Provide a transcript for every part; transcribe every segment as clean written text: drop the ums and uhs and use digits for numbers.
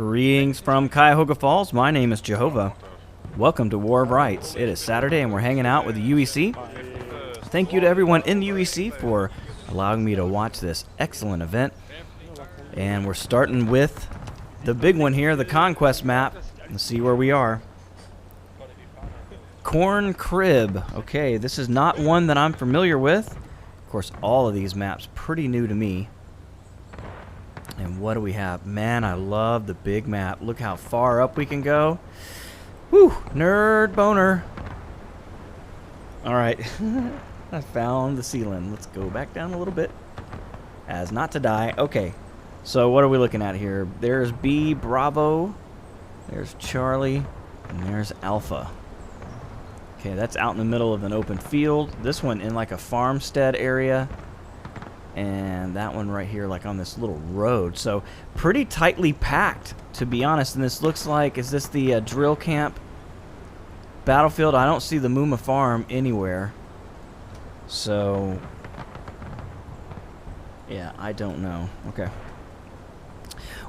Greetings from Cuyahoga Falls. My name is Jehovah. Welcome to War of Rights. It is Saturday and we're hanging out with the UEC. Thank you to everyone in the UEC for allowing me to watch this excellent event. And we're starting with the big one here, the Conquest map. Let's see where we are. Corn Crib. Okay, this is not one that I'm familiar with. Of course, all of these maps pretty new to me. And what do we have? Man, I love the big map. Look how far up we can go. Whew, nerd boner. All right, I found the ceiling. Let's go back down a little bit. As not to die. Okay, so what are we looking at here? There's B, Bravo. There's Charlie, and there's Alpha. Okay, that's out in the middle of an open field. This one in like a farmstead area. And that one right here like on this little road. So pretty tightly packed, to be honest. And this looks like, is this the drill camp battlefield? I don't see the Muma farm anywhere. So yeah, I don't know. Okay.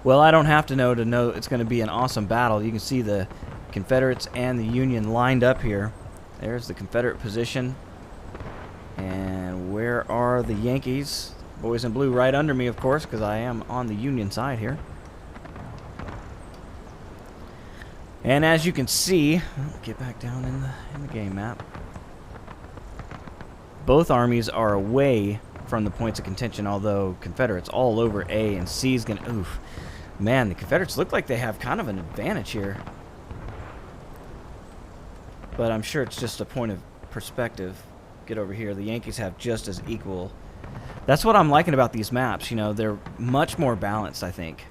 Well, I don't have to know it's going to be an awesome battle. You can see the Confederates and the Union lined up here. There's the Confederate position. And where are the Yankees? Boys in blue right under me, of course, because I am on the Union side here. And as you can see, get back down in the game map. Both armies are away from the points of contention, although Confederates all over A and C is going to... Oof. Man, the Confederates look like they have kind of an advantage here. But I'm sure it's just a point of perspective. Get over here. The Yankees have just as equal. That's what I'm liking about these maps. You know, they're much more balanced, I think.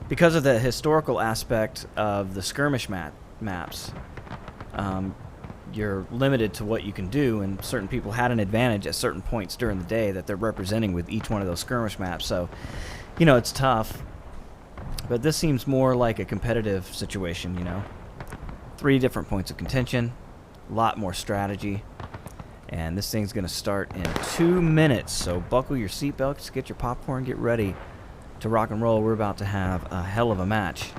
Because of the historical aspect of the skirmish maps, you're limited to what you can do, and certain people had an advantage at certain points during the day that they're representing with each one of those skirmish maps. So, you know, it's tough. But this seems more like a competitive situation, you know. 3 different points of contention, a lot more strategy. And this thing's going to start in 2 minutes, so buckle your seatbelts, get your popcorn, get ready to rock and roll. We're about to have a hell of a match.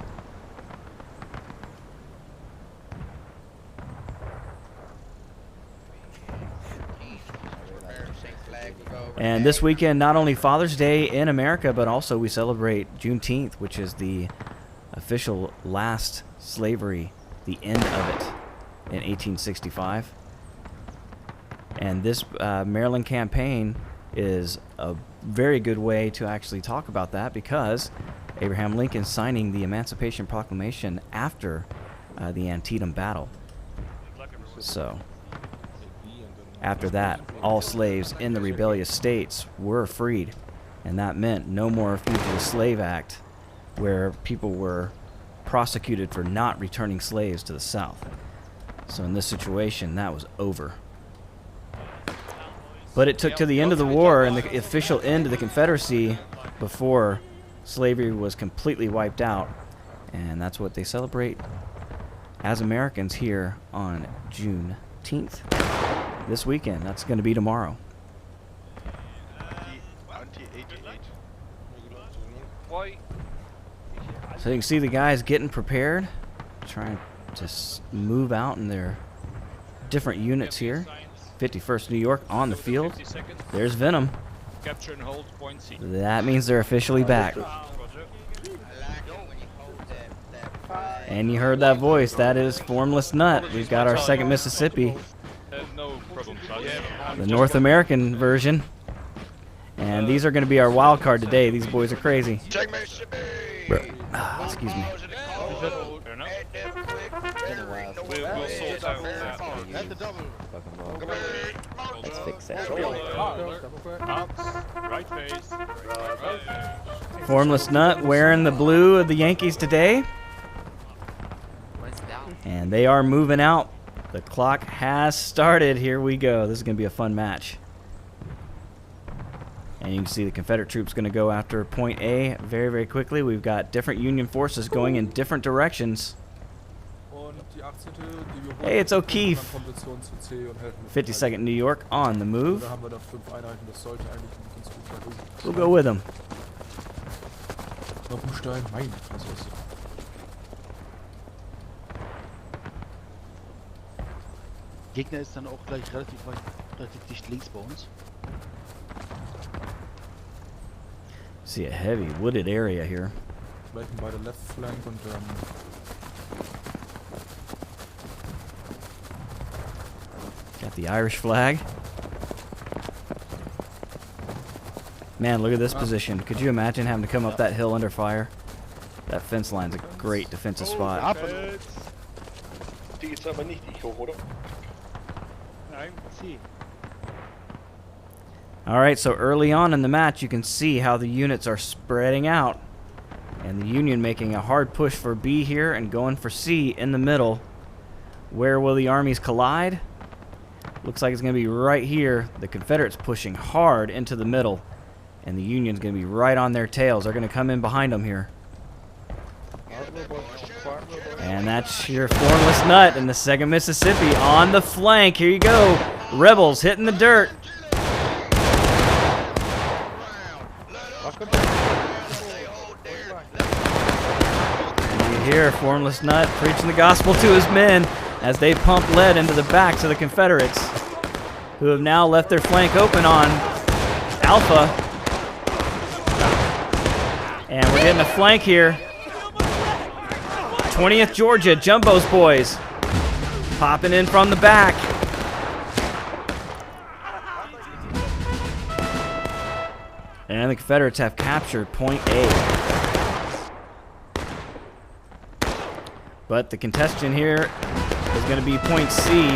And this weekend, not only Father's Day in America, but also we celebrate Juneteenth, which is the official last slavery, the end of it in 1865. And this Maryland campaign is a very good way to actually talk about that, because Abraham Lincoln signing the Emancipation Proclamation after the Antietam battle. So after that, all slaves in the rebellious states were freed, and that meant no more Fugitive Slave Act, where people were prosecuted for not returning slaves to the South. So in this situation, that was over. But it took to the end of the war and the official end of the Confederacy before slavery was completely wiped out. And that's what they celebrate as Americans here on Juneteenth. This weekend. That's going to be tomorrow. So you can see the guys getting prepared, trying to move out in their different units here. 51st New York on the field. There's Venom. That means they're officially back. And you heard that voice. That is Formless Nut. We've got our 2nd Mississippi. The North American version. And these are going to be our wild card today. These boys are crazy. Excuse me. Let's fix that. Formless Nut wearing the blue of the Yankees today. And they are moving out. The clock has started. Here we go. This is going to be a fun match. And you can see the Confederate troops going to go after point A very, very quickly. We've got different Union forces going in different directions. Hey, it's O'Keefe. 52nd New York on the move. We'll go with them. Auf dem Stein. Meine Fresse ist. Gegner ist dann auch gleich relativ dicht links bei uns. See a heavy wooded area here. Gleichen bei der Left Flank und Got the Irish flag. Man, look at this position. Could you imagine having to come up that hill under fire? That fence line's a great defensive spot. Die geht's aber nicht ich hoch, oder? Nein, sie. Alright, so early on in the match, you can see how the units are spreading out. And the Union making a hard push for B here and going for C in the middle. Where will the armies collide? Looks like it's going to be right here. The Confederates pushing hard into the middle. And the Union's going to be right on their tails. They're going to come in behind them here. And that's your formless nut in the 2nd Mississippi on the flank. Here you go. Rebels hitting the dirt. You hear Formless Nut preaching the gospel to his men as they pump lead into the backs of the Confederates, who have now left their flank open on Alpha. And we're getting a flank here. 20th Georgia, Jumbo's boys, popping in from the back. And the Confederates have captured point A. But the contention here is going to be point C,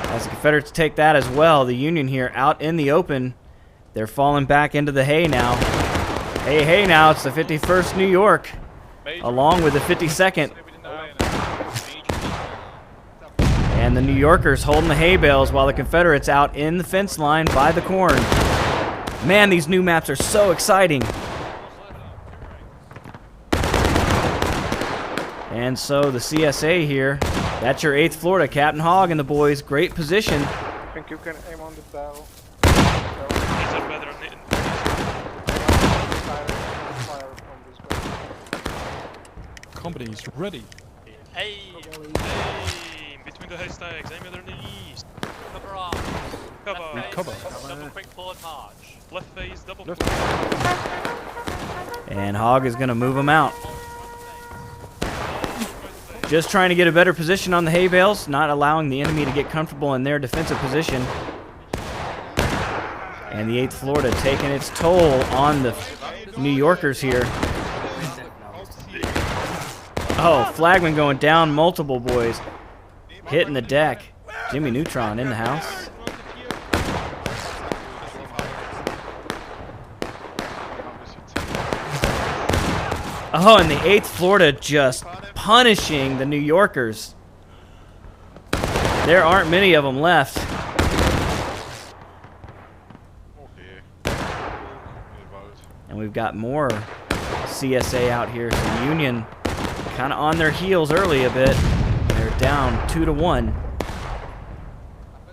as the Confederates take that as well. The Union here out in the open. They're falling back into the hay now. Hey now, it's the 51st New York, along with the 52nd. And the New Yorkers holding the hay bales while the Confederates out in the fence line by the corn. Man, these new maps are so exciting. And so the CSA here, that's your 8th Florida, Captain Hogg and the boys, great position. I think you can aim on the bell. Companies ready. Hey! Between the haystacks, aim at their knees. Cover up. Cover. Cover. Double quick forward march. Left phase, double Left. And Hogg is going to move them out. Just trying to get a better position on the hay bales, not allowing the enemy to get comfortable in their defensive position. And the 8th Florida taking its toll on the New Yorkers here. Oh, flagman going down, multiple boys hitting the deck. Jimmy Neutron in the house. Oh, and the 8th Florida just punishing the New Yorkers. There aren't many of them left. And we've got more CSA out here. So the Union kind of on their heels early a bit. They're down 2-1.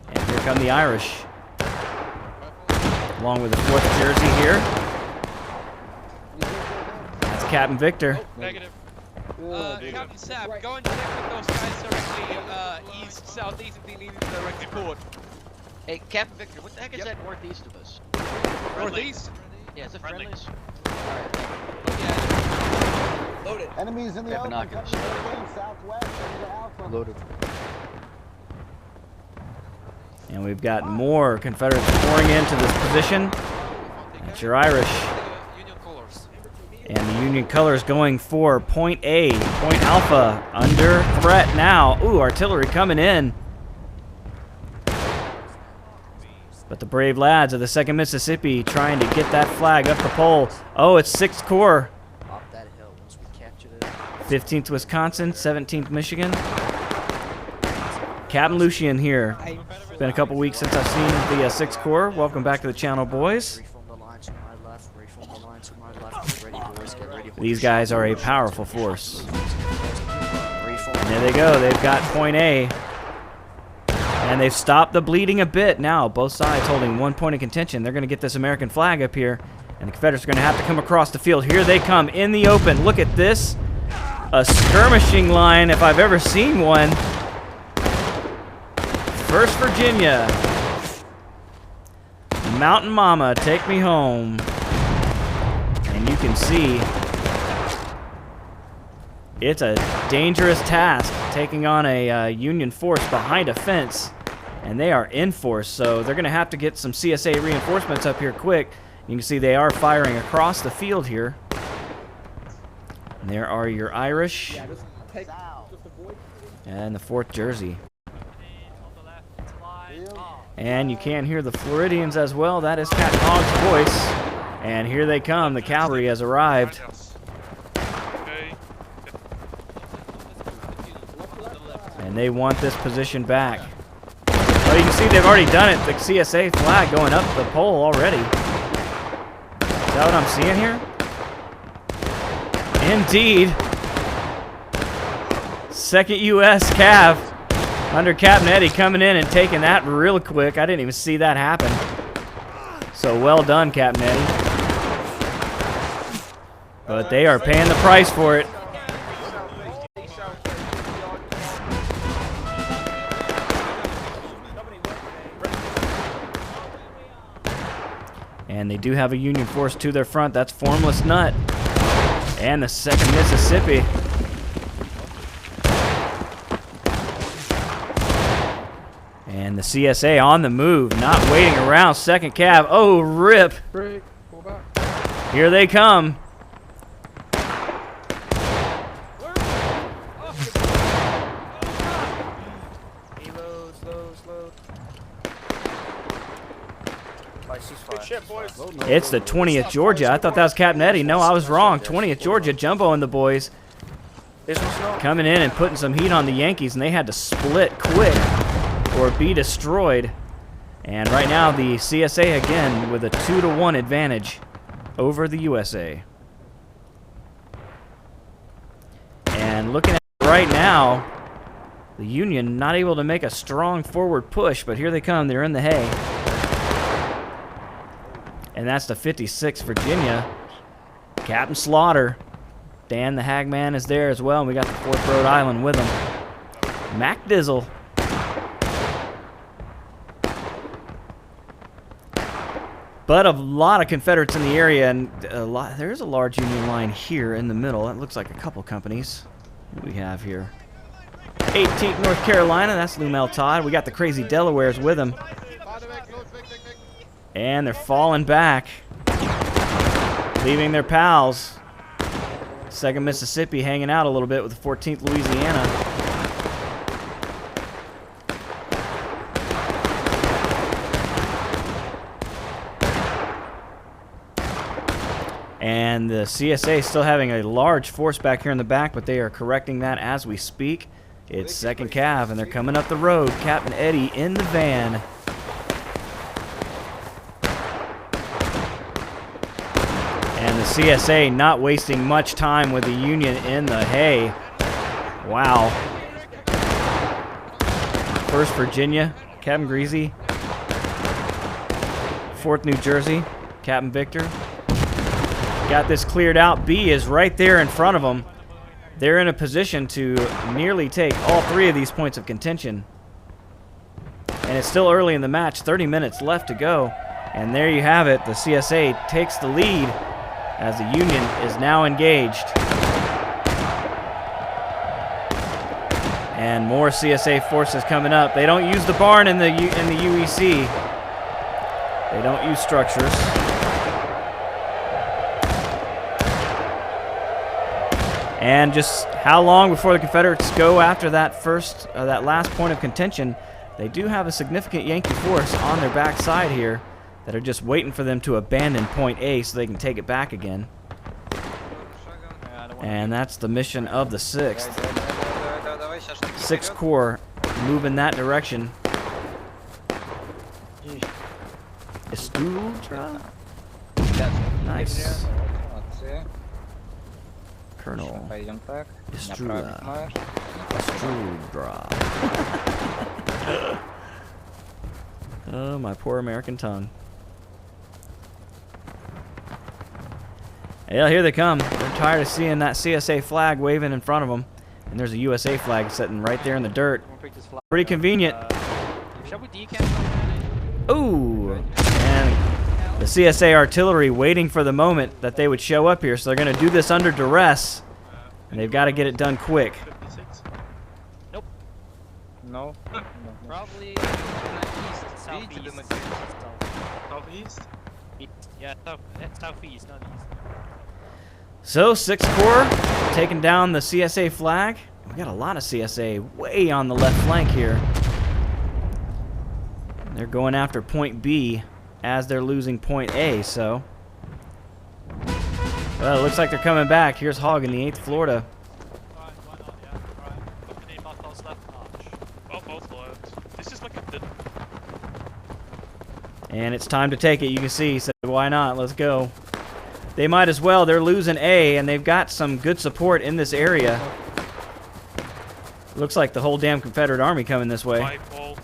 And here come the Irish. Along with the 4th Jersey here. That's Captain Victor. Negative. Captain Sam, go and check with those guys directly east, southeast, if they need direct support. Hey, Captain Victor, what the heck is that northeast of us? Northeast? Yeah, is it Friendly. friendlies? Yeah. Loaded. Enemies in the Yeah, open, binoculars. coming to the southwest into Alpha. Loaded. And we've got more Confederates pouring into this position. That's your Irish. Union colors. And the Union colors going for point A, point Alpha, under threat now. Ooh, artillery coming in. But the brave lads of the 2nd Mississippi trying to get that flag up the pole. Oh, it's 6th Corps. Up that hill once we capture it. 15th Wisconsin, 17th Michigan. Captain Lucian here. It's been a couple weeks since I've seen the 6th Corps. Welcome back to the channel, boys. Reform the line to my left. Reform the line to my left. Get ready, boys. Get ready. These guys are a powerful force. Reform. And there they go. They've got point A. And they've stopped the bleeding a bit now. Both sides holding 1 point of contention. They're going to get this American flag up here. And the Confederates are going to have to come across the field. Here they come in the open. Look at this. A skirmishing line, if I've ever seen one. 1st Virginia. Mountain Mama, take me home. And you can see it's a dangerous task taking on a Union force behind a fence. And they are in force, so they're going to have to get some CSA reinforcements up here quick. You can see they are firing across the field here. And there are your Irish and the 4th Jersey. And you can hear the Floridians as well. That is Captain Hogg's voice. And here they come. The cavalry has arrived. And they want this position back. Oh, you can see they've already done it. The CSA flag going up the pole already. Is that what I'm seeing here? Indeed. 2nd U.S. Cav under Captain Eddie coming in and taking that real quick. I didn't even see that happen. So well done, Captain Eddie. But they are paying the price for it. And they do have a Union force to their front. That's Formless Nut. And the 2nd Mississippi. And the CSA on the move, not waiting around. 2nd Cav. Oh, rip. Break. Pull back. Here they come. Good shit, boys. It's the 20th Georgia. I thought that was Captain Eddie. No, I was wrong. 20th Georgia, Jumbo and the boys coming in and putting some heat on the Yankees, and they had to split quick or be destroyed. And right now, the CSA again with a 2-to-1 advantage over the USA. And looking at it right now, the Union not able to make a strong forward push, but here they come. They're in the hay. And that's the 56th Virginia. Captain Slaughter. Dan the Hagman is there as well. And we got the 4th Rhode Island with him. Mac Dizzle. But a lot of Confederates in the area, and there's a large Union line here in the middle. It looks like a couple companies. What do we have here? 18th North Carolina, that's Lumel Todd. We got the Crazy Delawares with him. And they're falling back, leaving their pals. 2nd Mississippi hanging out a little bit with the 14th Louisiana. And the CSA still having a large force back here in the back, but they are correcting that as we speak. It's 2nd Cav, and they're coming up the road. Captain Eddie in the van. And the CSA not wasting much time with the Union in the hay. Wow. 1st Virginia, Captain Greasy. 4th New Jersey, Captain Victor. Got this cleared out. B is right there in front of them. They're in a position to nearly take all 3 of these points of contention. And it's still early in the match, 30 minutes left to go. And there you have it. The CSA takes the lead as the Union is now engaged. And more CSA forces coming up. They don't use the barn in the UEC. They don't use structures. And just how long before the Confederates go after that that last point of contention? They do have a significant Yankee force on their backside here that are just waiting for them to abandon Point A so they can take it back again. And that's the mission of the 6th. 6th Corps move in that direction. Estudra. Nice. Colonel Estudra. Oh, my poor American tongue. Yeah, here they come. They're tired of seeing that CSA flag waving in front of them. And there's a USA flag sitting right there in the dirt. Pretty convenient. Shall we decamp? Ooh. And the CSA artillery waiting for the moment that they would show up here. So they're going to do this under duress. And they've got to get it done quick. 56. Nope. No. Probably east, southeast. Southeast? Yeah, southeast, not east. So 6th Corps taking down the CSA flag. We got a lot of CSA way on the left flank here. They're going after point B as they're losing point A, so. Well, it looks like they're coming back. Here's Hogg in the 8th Florida. Alright, why not, yeah. Alright. Company Buckles left march. Well, both loads. This is like a did. And it's time to take it. You can see, so why not? Let's go. They might as well. They're losing A, and they've got some good support in this area. Looks like the whole damn Confederate Army coming this way. My ball.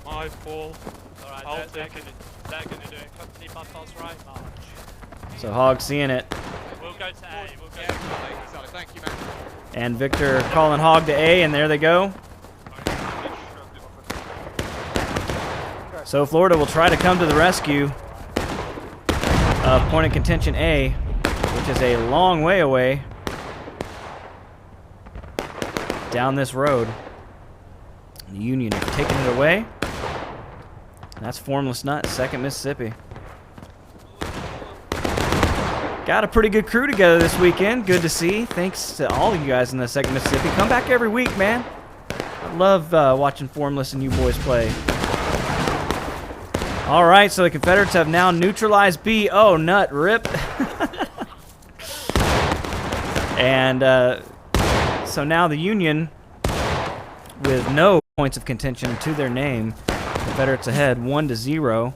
My ball. Alright, I'll they're take it. gonna do it. Company Buckles right march. So Hogg seeing it. We'll go to A. We'll go to A. Thank you, man. And Victor calling Hogg to A, and there they go. So Florida will try to come to the rescue of point of contention A, which is a long way away down this road. The Union is taking it away. And that's Formless Nut, 2nd Mississippi. Got a pretty good crew together this weekend. Good to see. Thanks to all of you guys in the 2nd Mississippi. Come back every week, man. I love watching Formless and you boys play. All right, so the Confederates have now neutralized B. Oh, nut, rip. And so now the Union, with no points of contention to their name, Confederates ahead 1-0.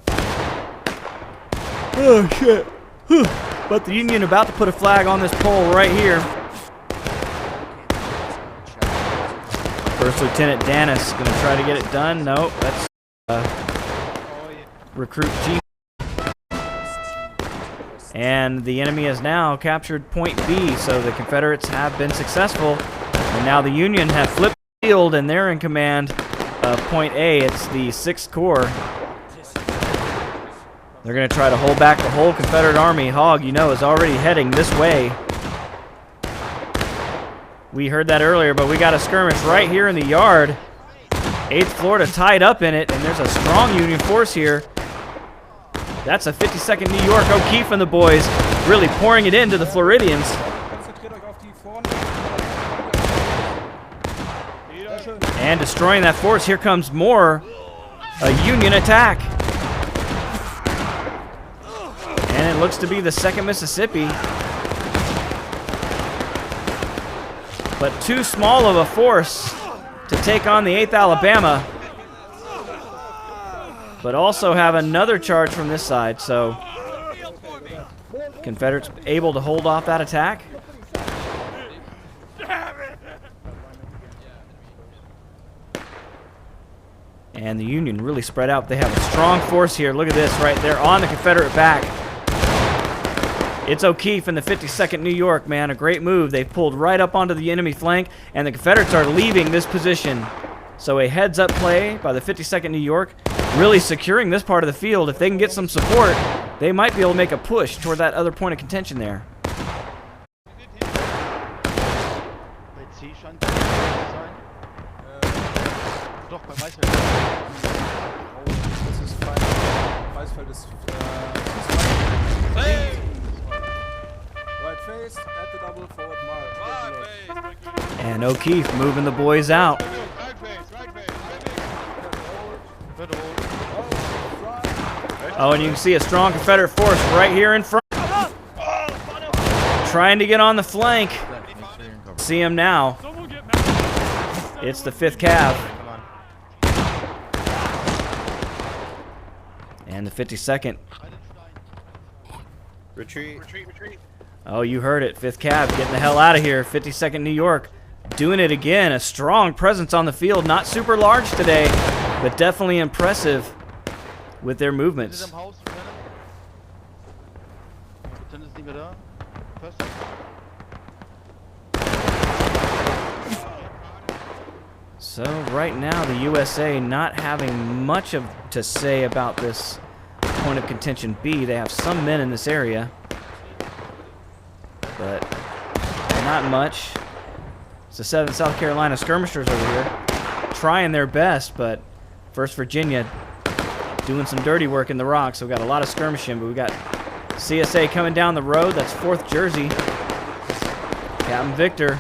Oh, shit. But the Union about to put a flag on this pole right here. First Lieutenant Danis going to try to get it done. Nope, that's Recruit G. And the enemy has now captured point B, so the Confederates have been successful. And now the Union have flipped the field, and they're in command of point A. It's the 6th Corps. They're going to try to hold back the whole Confederate Army. Hogg, you know, is already heading this way. We heard that earlier, but we got a skirmish right here in the yard. 8th Florida tied up in it, and there's a strong Union force here. That's a 52nd New York. O'Keefe and the boys really pouring it into the Floridians. And destroying that force. Here comes more. A Union attack. And it looks to be the 2nd Mississippi. But too small of a force to take on the 8th Alabama. But also have another charge from this side, so Confederates able to hold off that attack. And the Union really spread out. They have a strong force here. Look at this right there on the Confederate back. It's O'Keefe and the 52nd New York, man. A great move. They've pulled right up onto the enemy flank, and the Confederates are leaving this position. So a heads-up play by the 52nd New York, really securing this part of the field. If they can get some support, they might be able to make a push toward that other point of contention there. Doch, bei Maisfeld. Das ist fein. Maisfeld ist Hey! right face at the double forward march. And O'Keefe moving the boys out. Oh, and you can see a strong Confederate force right here in front. Trying to get on the flank. See him now. It's the 5th Cav. And the 52nd. Retreat. Retreat, retreat. Oh, you heard it. 5th Cav getting the hell out of here. 52nd New York doing it again. A strong presence on the field. Not super large today, but definitely impressive with their movements. Niet meer da. Fest. So right now the USA not having much to say about this point of contention B. They have some men in this area, but not much. It's the 7th South Carolina skirmishers over here trying their best, but 1st Virginia doing some dirty work in the rocks. So we've got a lot of skirmishing, but we got CSA coming down the road. That's 4th Jersey. Captain Victor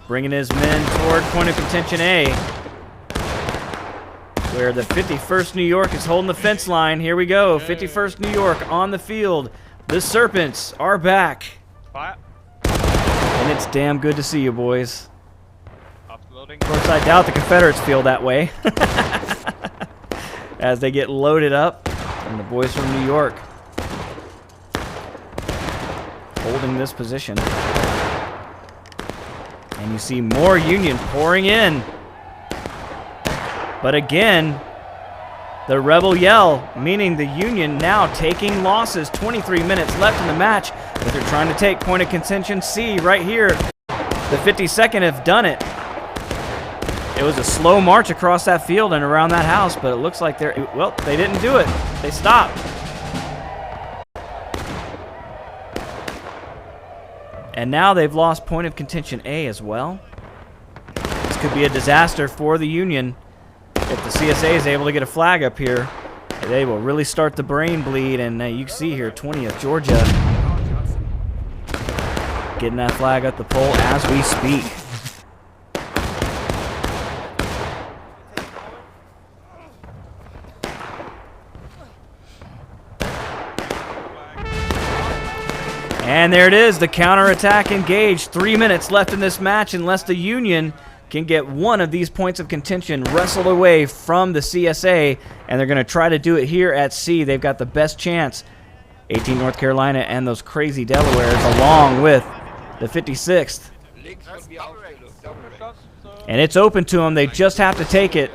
bringing his men toward point of contention A, where the 51st New York is holding the fence line. Here we go. 51st New York on the field. The Serpents are back. Fire. And it's damn good to see you, boys. Uploading. Of course, I doubt the Confederates feel that way as they get loaded up. And the boys from New York holding this position. And you see more Union pouring in. But again, the rebel yell, meaning the Union now taking losses. 23 minutes left in the match, but they're trying to take point of contention C right here. The 52nd have done it. It was a slow march across that field and around that house, but it looks like well, they didn't do it. They stopped. And now they've lost point of contention A as well. This could be a disaster for the Union. If the CSA is able to get a flag up here, they will really start the brain bleed. And you can see here, 20th Georgia getting that flag up the pole as we speak. And there it is, the counterattack engaged. 3 minutes left in this match unless the Union can get one of these points of contention wrestled away from the CSA, and they're going to try to do it here at C. They've got the best chance. 18 North Carolina and those crazy Delawares along with the 56th. And it's open to them. They just have to take it.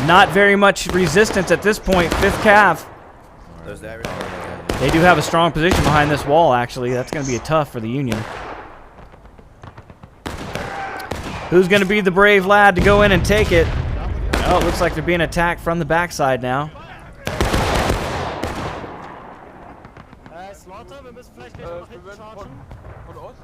Not very much resistance at this point. 5th Cav. They do have a strong position behind this wall, actually. That's going to be tough for the Union. Who's going to be the brave lad to go in and take it? Oh, it looks like they're being attacked from the backside now. Slaughter, wir müssen vielleicht gleich nach hinten chargen. Von Ost?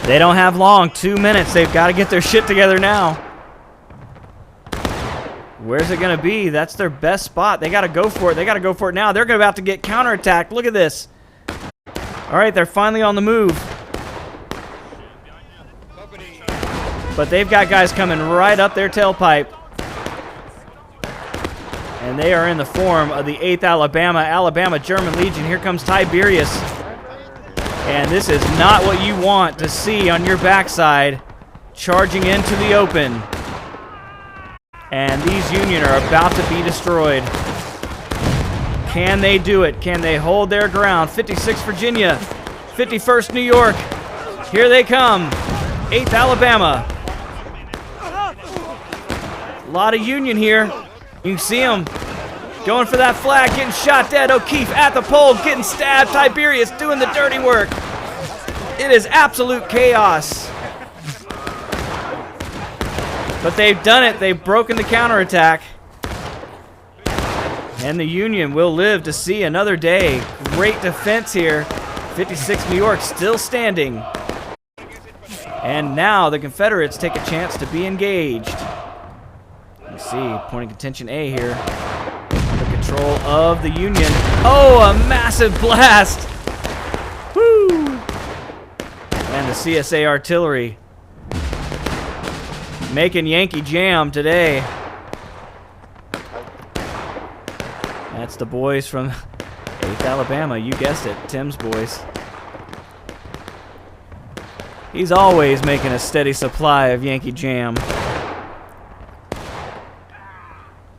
They don't have long. 2 minutes. They've got to get their shit together now. Where's it going to be? That's their best spot. They got to go for it. They got to go for it now. They're about to get counterattacked. Look at this. All right, they're finally on the move. But they've got guys coming right up their tailpipe. And they are in the form of the 8th Alabama German Legion. Here comes Tiberius. And this is not what you want to see on your backside, charging into the open. And these Union are about to be destroyed. Can they do it? Can they hold their ground? 56th Virginia, 51st New York. Here they come. 8th Alabama. A lot of Union here. You can see them going for that flag, getting shot dead. O'Keefe at the pole, getting stabbed. Tiberius doing the dirty work. It is absolute chaos. But they've done it. They've broken the counterattack. And the Union will live to see another day. Great defense here. 56 New York still standing. And now the Confederates take a chance to be engaged. You see, point of contention A here. Under control of the Union. Oh, a massive blast! Woo! And the CSA artillery making Yankee jam today. That's the boys from 8th Alabama. You guessed it, Tim's boys. He's always making a steady supply of Yankee jam.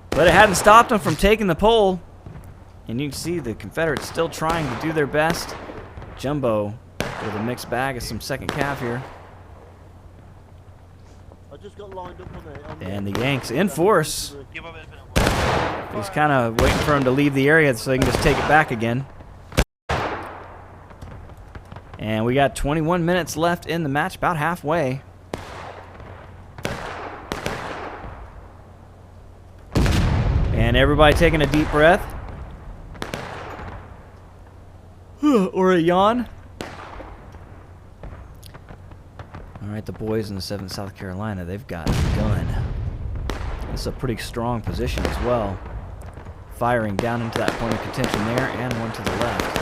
But it hadn't stopped them from taking the pole. And you can see the Confederates still trying to do their best. Jumbo with a mixed bag of some second cav here. I just got lined up on the And the Yanks in force. He's kind of waiting for him to leave the area so they can just take it back again. And we got 21 minutes left in the match, about halfway. And everybody taking a deep breath. Or a yawn. Alright, the boys in the 7th South Carolina, they've got a gun. This is a pretty strong position as well. Firing down into that point of contention there, and one to the left.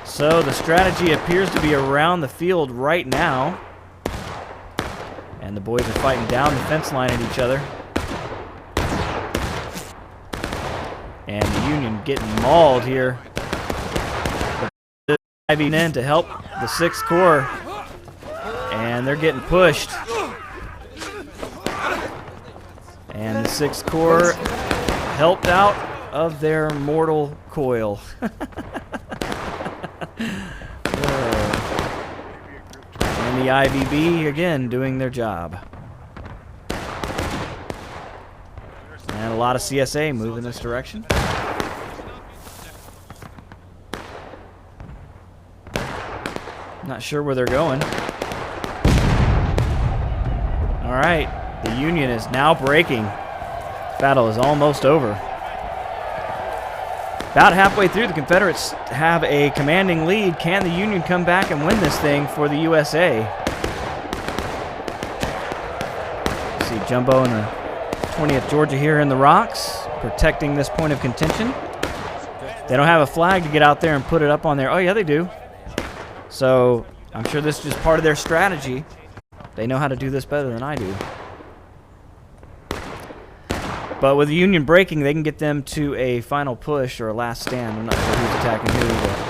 So the strategy appears to be around the field right now. And the boys are fighting down the fence line at each other. And the Union getting mauled here. Diving in to help the 6th Corps. And they're getting pushed. And the 6th Corps helped out of their mortal coil. And the IVB again doing their job. And a lot of CSA move in this direction. Not sure where they're going. All right, the Union is now breaking. Battle is almost over. About halfway through, the Confederates have a commanding lead. Can the Union come back and win this thing for the USA? See Jumbo and the 20th Georgia here in the rocks, protecting this point of contention. They don't have a flag to get out there and put it up on there. Oh, yeah, they do. So I'm sure this is just part of their strategy. They know how to do this better than I do. But with the Union breaking, they can get them to a final push or a last stand. I'm not sure who's attacking who. But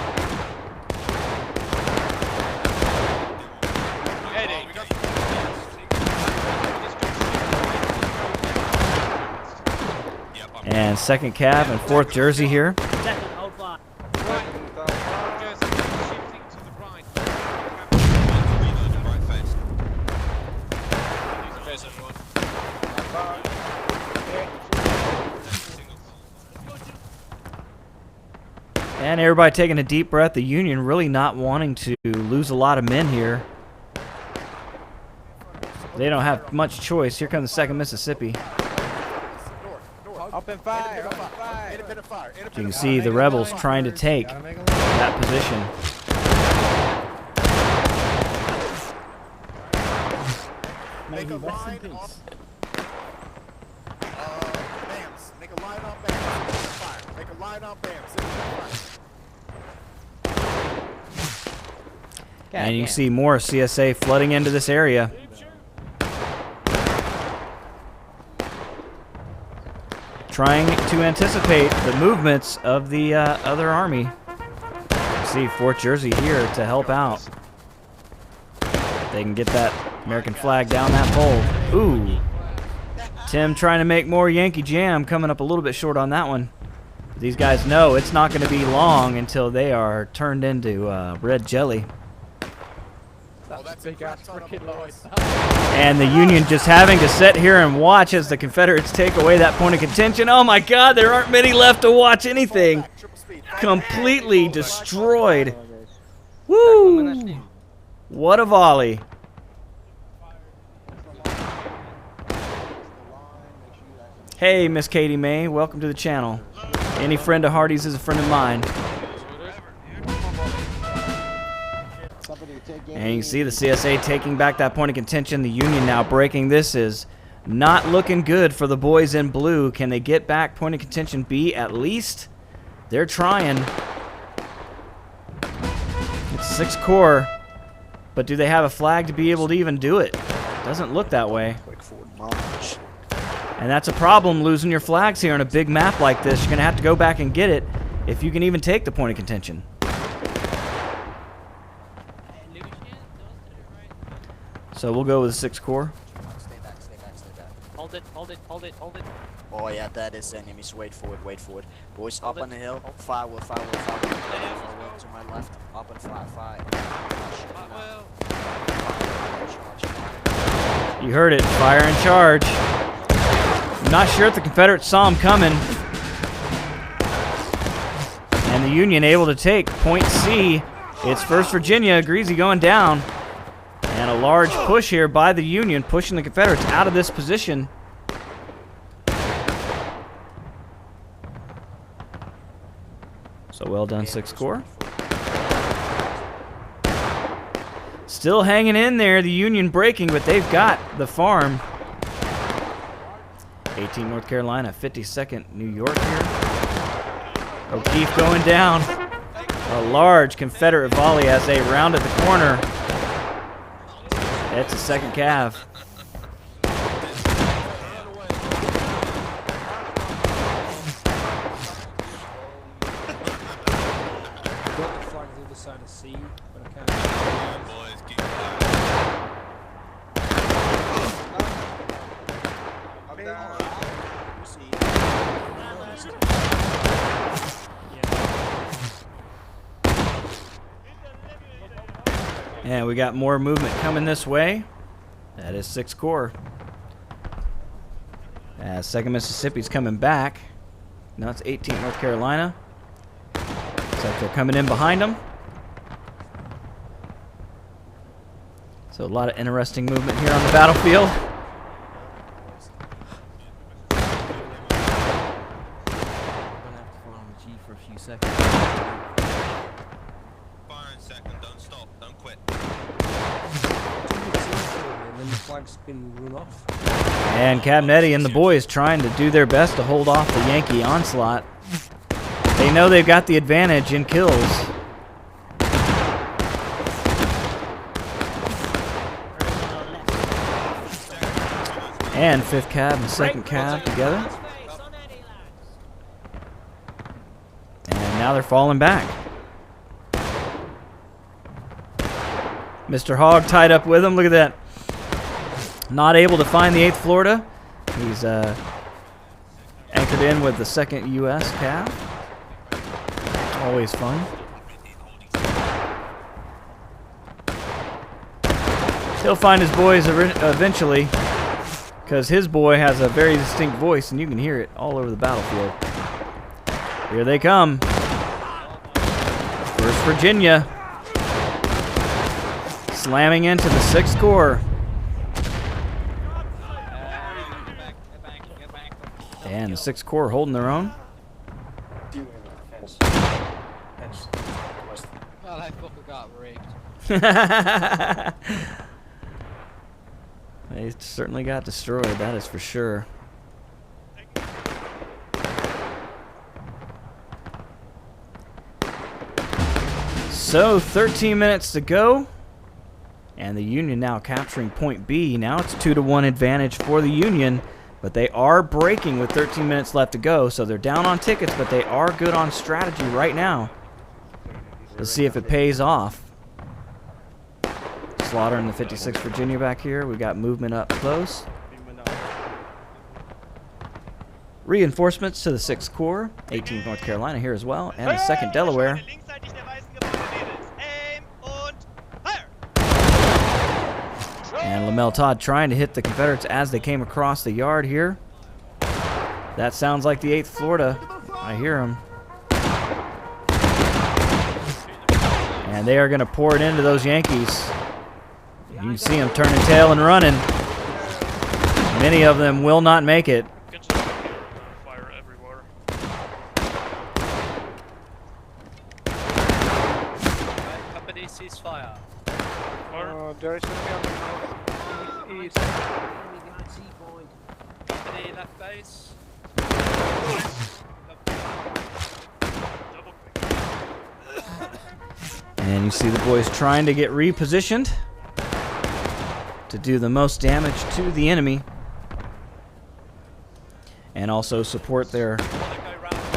and 2nd Cav and 4th Jersey here. And everybody taking a deep breath. The Union really not wanting to lose a lot of men here. They don't have much choice. Here comes the 2nd Mississippi. Open fire, open fire. Independent fire. You can see the rebels trying to take that position. Make a line off. BAMs. Make a line off BAMs. Fire. Make a line off BAMs. And you see more CSA flooding into this area. Trying to anticipate the movements of the other army. You see 4th Jersey here to help out. They can get that American flag down that pole. Ooh. Tim trying to make more Yankee Jam, coming up a little bit short on that one. These guys know it's not going to be long until they are turned into red jelly. And the Union just having to sit here and watch as the Confederates take away that point of contention. Oh my God, there aren't many left to watch anything. Completely destroyed. Woo! What a volley. Hey, Miss Katie May, welcome to the channel. Any friend of Hardy's is a friend of mine. And you can see the CSA taking back that point of contention. The Union now breaking. This is not looking good for the boys in blue. Can they get back point of contention B at least? They're trying. It's 6th Corps. But do they have a flag to be able to even do it? Doesn't look that way. And that's a problem, losing your flags here on a big map like this. You're going to have to go back and get it if you can even take the point of contention. So we'll go with the 6th Corps. Stay back, stay back, stay back. Hold it, hold it, hold it, hold it. Oh yeah, that is enemies. Wait for it, wait for it. Boys, Hold up it. on the hill. Firewall, firewall, firewall. Firewall to my left. Up and fire. Well, You heard it. Fire and charge. I'm not sure if the Confederates saw him coming. And the Union able to take point C. It's 1st Virginia. Greasy going down. And a large push here by the Union, pushing the Confederates out of this position. So well done, 6th Corps. Still hanging in there, the Union breaking, but they've got the farm. 18 North Carolina, 52nd New York here. O'Keefe going down. A large Confederate volley as they rounded the corner. That's a 2nd Cav. Got the flag the other side of C, but I can't. Boys, keep And we got more movement coming this way. That is 6th Corps. 2nd Mississippi's coming back. Now it's 18th North Carolina. Looks like they're coming in behind them. So a lot of interesting movement here on the battlefield. For a few seconds. fire in second. Don't stop. Don't quit. And then the flag's been run off. And Cabnetti and the boys trying to do their best to hold off the Yankee onslaught. They know they've got the advantage in kills. And 5th Cav and 2nd Cav together. And now they're falling back. Mr. Hogg tied up with him. Look at that. Not able to find the 8th Florida. He's anchored in with the 2nd U.S. Cav. Always fun. He'll find his boys eventually, because his boy has a very distinct voice, and you can hear it all over the battlefield. Here they come. 1st Virginia. Slamming into the 6th Corps. And the 6th Corps holding their own. well, that fucker got rigged. They certainly got destroyed, that is for sure. So 13 minutes to go. And the Union now capturing point B. Now it's 2-1 advantage for the Union. But they are breaking with 13 minutes left to go. So they're down on tickets, but they are good on strategy right now. Let's see if it pays off. Slaughter in the 56th Virginia back here. We got movement up close. Reinforcements to the 6th Corps. 18th North Carolina here as well. And the 2nd Delaware. And Lamel Todd trying to hit the Confederates as they came across the yard here. That sounds like the 8th Florida. I hear them. And they are going to pour it into those Yankees. You can see them turning tail and running. Many of them will not make it. Fire everywhere. Company ceasefire. There is going to be on the east. Company left base. And you see the boys trying to get repositioned to do the most damage to the enemy. And also support their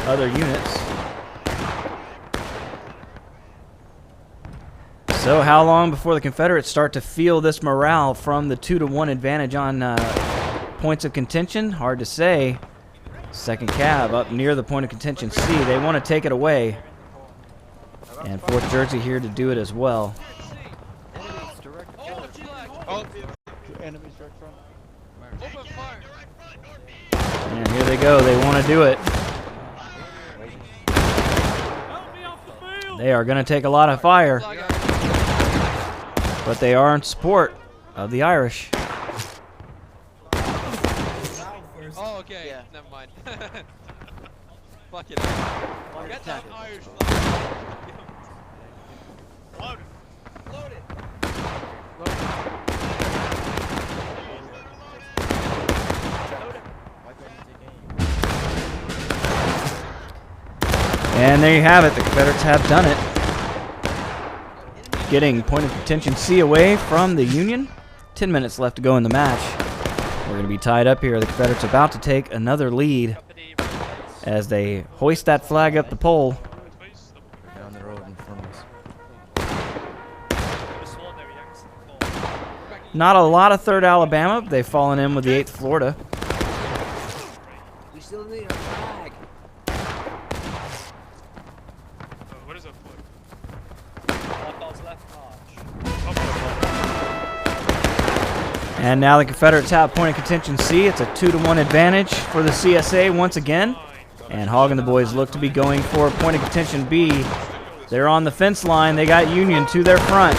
other units. So how long before the Confederates start to feel this morale from the 2-1 advantage on points of contention? Hard to say. Second cab up near the point of contention C. They want to take it away. And 4th Jersey here to do it as well. Enemies right front. Open fire. And here they go. They want to do it. They are going to take a lot of fire. But they are in support of the Irish. Oh, okay. Yeah. Never mind. Fuck it. Get that Irish flag. Load it. Load it. And there you have it. The Confederates have done it. Getting point of contention C away from the Union. 10 minutes left to go in the match. We're going to be tied up here. The Confederates about to take another lead as they hoist that flag up the pole. Down the road in front of us. Not a lot of 3rd Alabama, but they've fallen in with the 8th Florida. We still need our flag. What is that for? And now the Confederates have point of contention C. It's a 2-to-1 advantage for the CSA once again. And Hogg and the boys look to be going for point of contention B. They're on the fence line. They got Union to their front.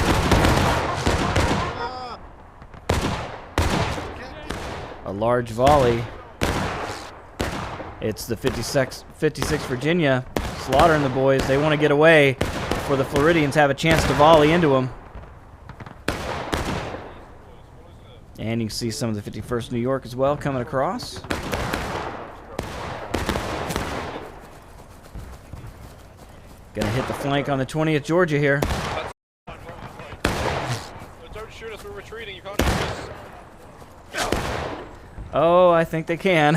A large volley. It's the 56 Virginia slaughtering the boys. They want to get away before the Floridians have a chance to volley into them. And you can see some of the 51st New York as well coming across. Gonna hit the flank on the 20th Georgia here. Don't shoot us, we're retreating, you can't shoot us. Oh, I think they can.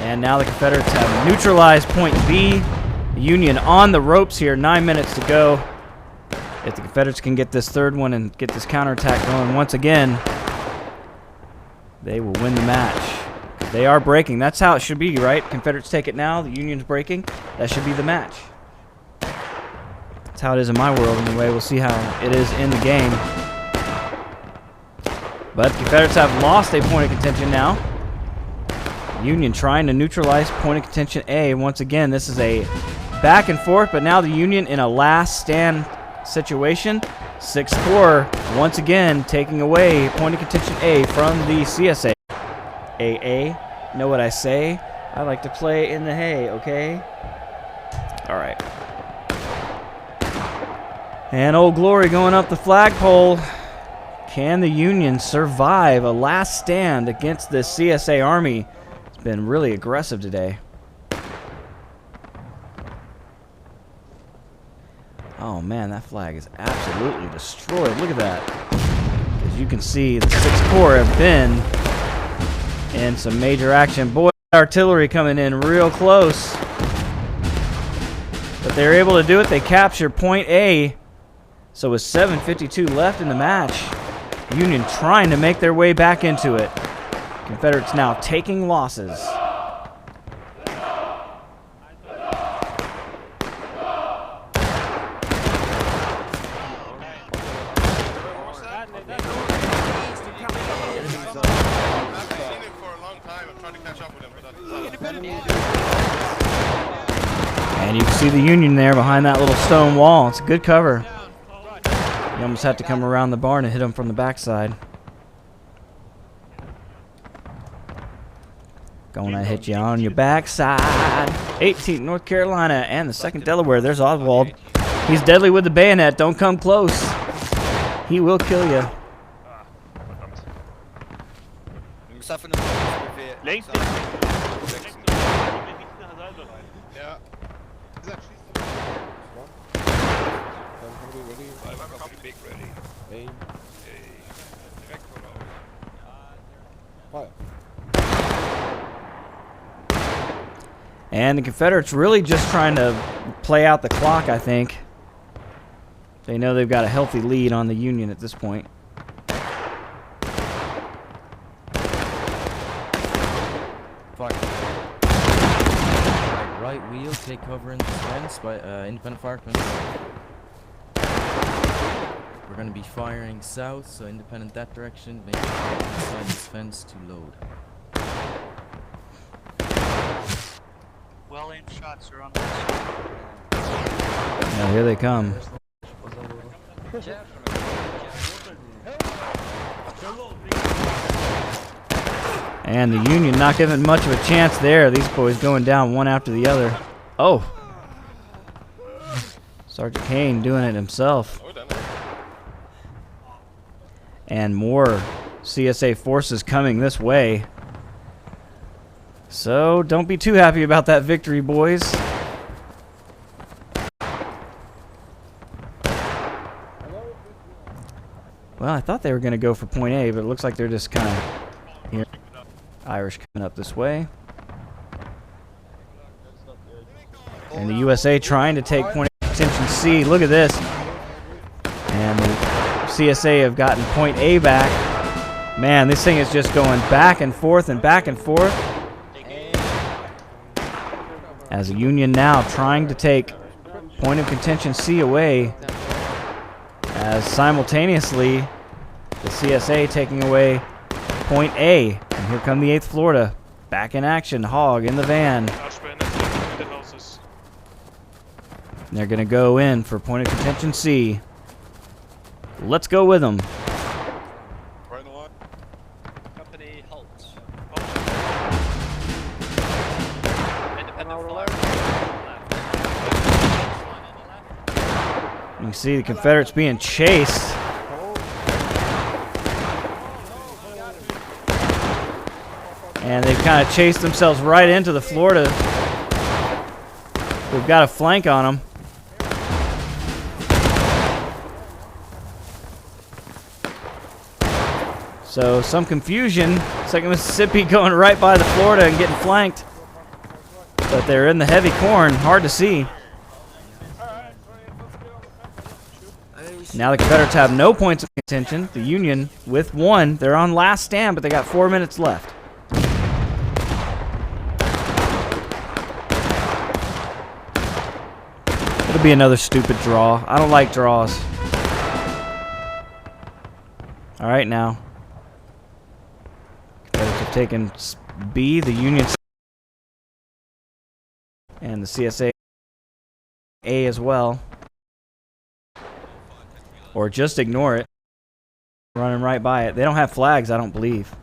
And now the Confederates have neutralized point B. Union on the ropes here, 9 minutes to go. If the Confederates can get this 3rd one and get this counterattack going once again, they will win the match. They are breaking. That's how it should be, right? Confederates take it now. The Union's breaking. That should be the match. That's how it is in my world, anyway. We'll see how it is in the game. But the Confederates have lost a point of contention now. Union trying to neutralize point of contention A. Once again, this is a back and forth, but now the Union in a last stand situation. 6th Corps once again taking away point of contention A from the CSA. AA, know what I say? I like to play in the hay, okay? All right. And Old Glory going up the flagpole. Can the Union survive a last stand against this CSA Army? It's been really aggressive today. Oh man, that flag is absolutely destroyed. Look at that. As you can see, the 6th Corps have been in some major action. Boy, artillery coming in real close. But they're able to do it. They capture point A. So with 7:52 left in the match, Union trying to make their way back into it. Confederates now taking losses. And you can see the Union there behind that little stone wall. It's a good cover. You almost have to come around the barn and hit them from the backside. Gonna hit you on your backside. 18th North Carolina and the 2nd Delaware. There's Oswald. He's deadly with the bayonet. Don't come close. He will kill you. Links. Ja. Big ready. Direct voorop. And the Confederates really just trying to play out the clock, I think. They know they've got a healthy lead on the Union at this point. Right wheel, take cover in the fence by independent fire command. We're going to be firing south, so independent that direction. Make sure inside this fence to load. Well aimed shots are on Now here they come. And the Union not giving much of a chance there. These boys going down one after the other. Oh! Sergeant Kane doing it himself. And more CSA forces coming this way. So don't be too happy about that victory, boys. Well, I thought they were going to go for point A, but it looks like they're just kind of here. Irish coming up this way. And the USA trying to take point of contention C. Look at this. And the CSA have gotten point A back. Man, this thing is just going back and forth and back and forth. As the Union now trying to take point of contention C away. As simultaneously the CSA taking away point A. And here come the 8th Florida. Back in action. Hog in the van. And they're going to go in for point of contention C. Let's go with them. Right in the line. Company halt. You can see the Confederates being chased. And they've kind of chased themselves right into the Florida. We've got a flank on them. So some confusion. 2nd Mississippi going right by the Florida and getting flanked. But they're in the heavy corn. Hard to see. Now the Confederates have no points of contention. The Union with 1. They're on last stand, but they got 4 minutes left. It'll be another stupid draw. I don't like draws. All right, now. Confederates have taken B, the Union, and the CSA A as well. Or just ignore it. Running right by it. They don't have flags, I don't believe.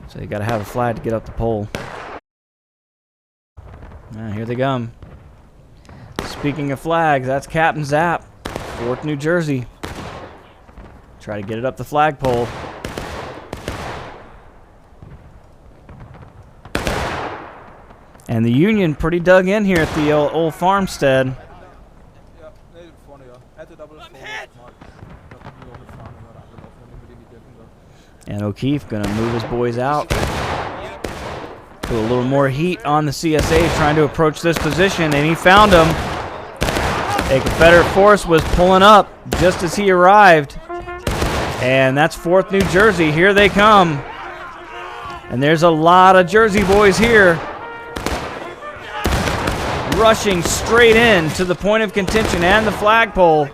So you got to have a flag to get up the pole. Here they come. Speaking of flags, that's Captain Zapp, 4th New Jersey. Try to get it up the flagpole. And the Union pretty dug in here at the old farmstead. And O'Keefe gonna move his boys out. Put a little more heat on the CSA trying to approach this position, and he found them. A Confederate force was pulling up just as he arrived. And that's 4th New Jersey. Here they come. And there's a lot of Jersey boys here. Rushing straight in to the point of contention and the flagpole.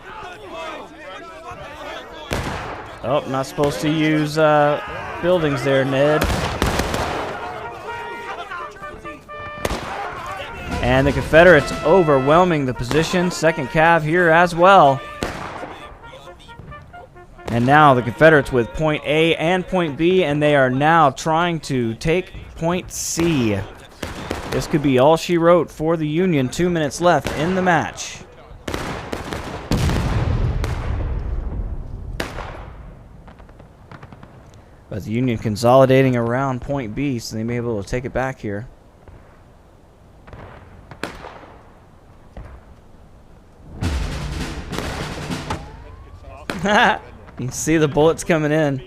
Oh, not supposed to use buildings there, Ned. And the Confederates overwhelming the position. 2nd Cav here as well. And now the Confederates with point A and point B, and they are now trying to take point C. This could be all she wrote for the Union. 2 minutes left in the match. But the Union consolidating around point B, so they may be able to take it back here. You can see the bullets coming in.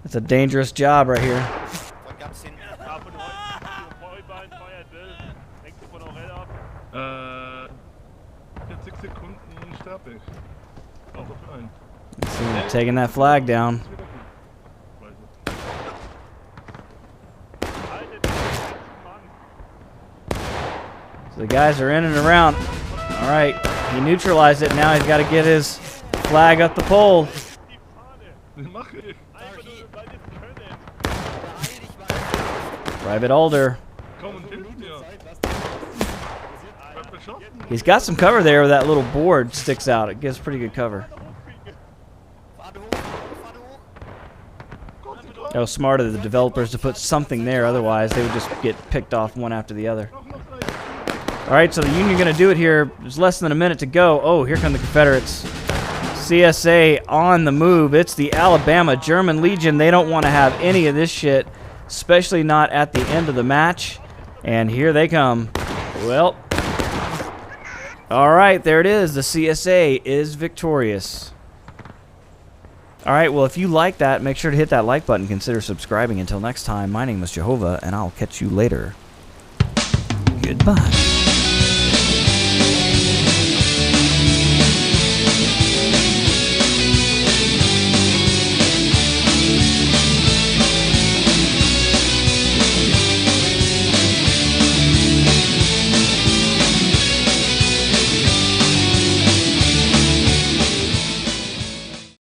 It's a dangerous job right here. Let's see him taking that flag down. So the guys are in and around. All right, he neutralized it. Now he's got to get his flag up the pole. Private Alder. He's got some cover there where that little board sticks out. It gives pretty good cover. That was smart of the developers to put something there, otherwise they would just get picked off one after the other. Alright, so the Union going to do it here. There's less than a minute to go. Oh, here come the Confederates. CSA on the move. It's the Alabama German Legion. They don't want to have any of this shit, especially not at the end of the match. And here they come. Well, alright, there it is. The CSA is victorious. Alright, well, if you like that, make sure to hit that like button. Consider subscribing. Until next time, my name is Jehovah, and I'll catch you later. Goodbye.